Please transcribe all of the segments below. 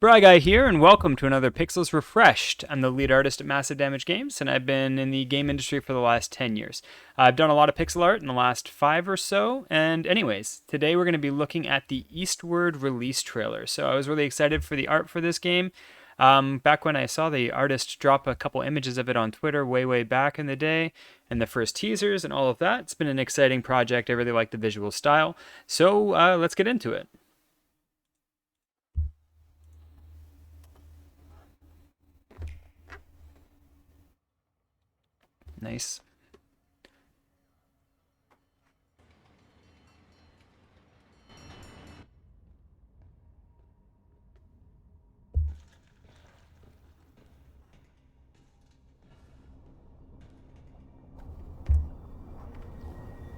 Bry Guy here, and welcome to another Pixels Refreshed. I'm the lead artist at Massive Damage Games, and I've been in the game industry for the last 10 years. I've done a lot of pixel art in the last 5 or so, and anyways, today we're going to be looking at the Eastward release trailer. So I was really excited for the art for this game. Back when I saw the artist drop a couple images of it on Twitter way back in the day, and the first teasers and all of that, it's been an exciting project. I really like the visual style, so let's get into it. Nice.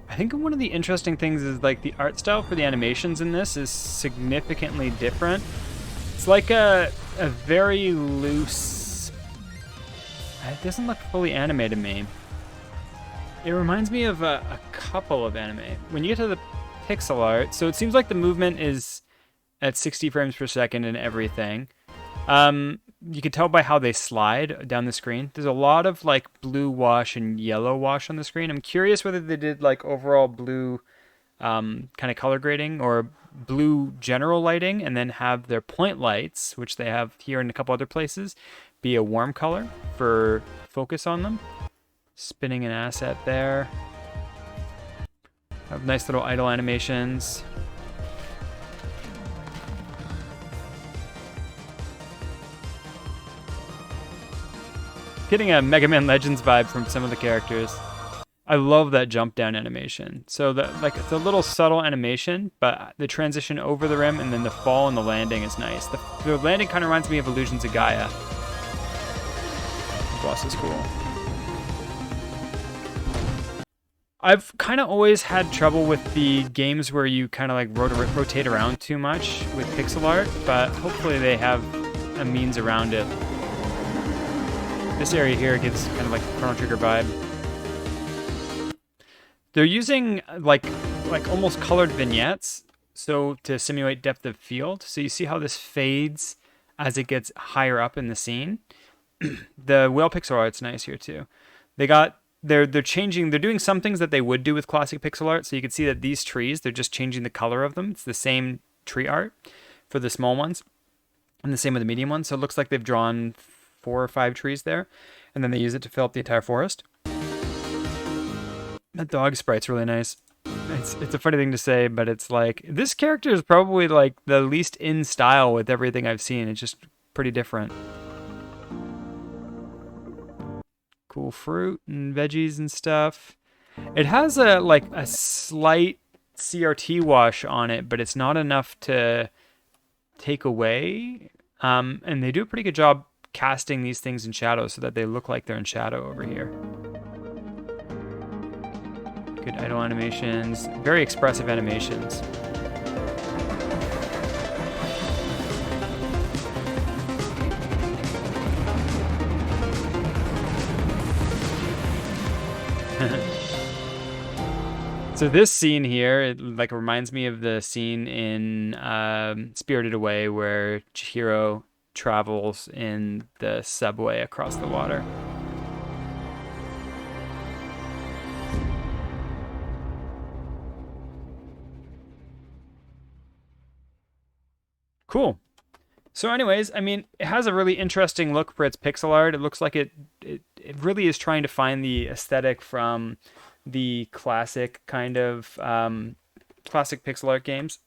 I think one of the interesting things is like the art style for the animations in this is significantly different. It's like a very loose. It doesn't look fully anime to me. It reminds me of a couple of anime. When you get to the pixel art, so it seems like the movement is at 60 frames per second and everything. You can tell by how they slide down the screen. There's a lot of like blue wash and yellow wash on the screen. I'm curious whether they did like overall blue kind of color grading or blue general lighting and then have their point lights, which they have here in a couple other places, be a warm color for focus on them. Spinning an asset there. Have nice little idle animations. Getting a Mega Man Legends vibe from some of the characters. I love that jump down animation. So it's a little subtle animation, but the transition over the rim and then the fall and the landing is nice. The landing kind of reminds me of Illusions of Gaia. The boss is cool. I've kind of always had trouble with the games where you kind of like rotate around too much with pixel art, but hopefully they have a means around it. This area here gives kind of like Chrono Trigger vibe. They're using like almost colored vignettes, so to simulate depth of field. So you see how this fades as it gets higher up in the scene. The whale pixel art's nice here too. They're doing some things that they would do with classic pixel art. So you can see that these trees, they're just changing the color of them. It's the same tree art for the small ones, and the same with the medium ones. So it looks like they've drawn 4 or 5 trees there, and then they use it to fill up the entire forest. That dog sprite's really nice. It's a funny thing to say, but it's like this character is probably like the least in style with everything I've seen. It's just pretty different. Cool fruit and veggies and stuff. It has a slight CRT wash on it, but it's not enough to take away. And they do a pretty good job casting these things in shadow so that they look like they're in shadow over here. Good idle animations, very expressive animations. So this scene here, it like reminds me of the scene in Spirited Away where Chihiro travels in the subway across the water. Cool. So anyways, I mean, it has a really interesting look for its pixel art. It looks like it really is trying to find the aesthetic from the classic kind of classic pixel art games.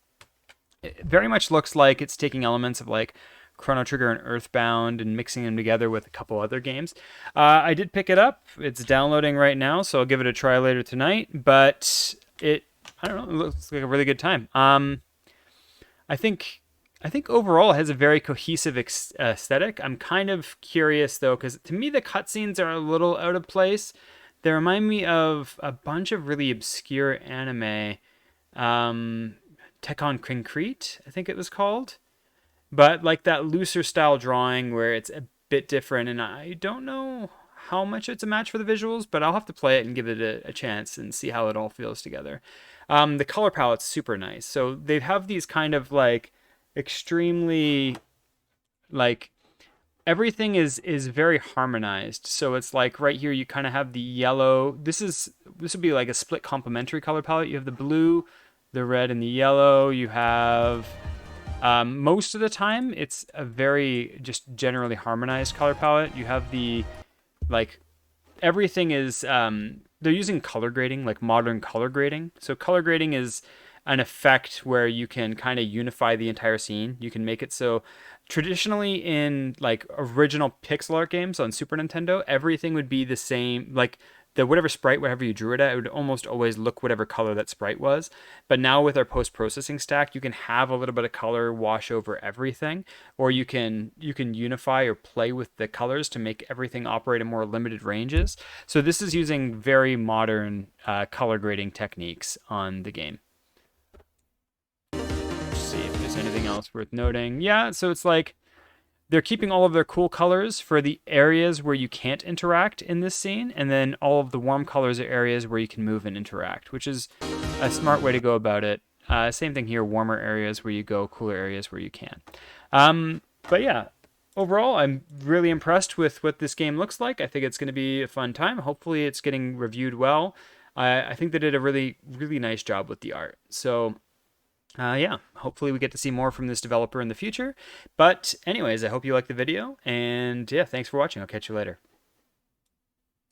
It very much looks like it's taking elements of like Chrono Trigger and Earthbound and mixing them together with a couple other games. I did pick it up. It's downloading right now, so I'll give it a try later tonight. But I don't know, it looks like a really good time. I think overall it has a very cohesive aesthetic. I'm kind of curious though, because to me the cutscenes are a little out of place. They remind me of a bunch of really obscure anime. Tekkon Concrete, I think it was called. But like that looser style drawing where it's a bit different, and I don't know how much it's a match for the visuals, but I'll have to play it and give it a chance and see how it all feels together. The color palette's super nice. So they have these kind of like extremely like everything is very harmonized. So it's like right here you kind of have the yellow. This would be like a split complementary color palette. You have the blue, the red, and the yellow. You have most of the time it's a very just generally harmonized color palette. You have the like everything is they're using color grading, like modern color grading. So color grading is an effect where you can kind of unify the entire scene. You can make it so traditionally in like original pixel art games on Super Nintendo, everything would be the same, like the whatever sprite, whatever you drew it at, it would almost always look whatever color that sprite was. But now with our post-processing stack, you can have a little bit of color wash over everything, or you can unify or play with the colors to make everything operate in more limited ranges. So this is using very modern color grading techniques on the game. Let's see if there's anything else worth noting. Yeah, so it's like they're keeping all of their cool colors for the areas where you can't interact in this scene, and then all of the warm colors are areas where you can move and interact, which is a smart way to go about it. Same thing here, warmer areas where you go, cooler areas where you can. But yeah, overall, I'm really impressed with what this game looks like. I think it's going to be a fun time. Hopefully it's getting reviewed well. I think they did a really, really nice job with the art. So yeah, hopefully we get to see more from this developer in the future. But anyways, I hope you liked the video, and yeah, thanks for watching. I'll catch you later.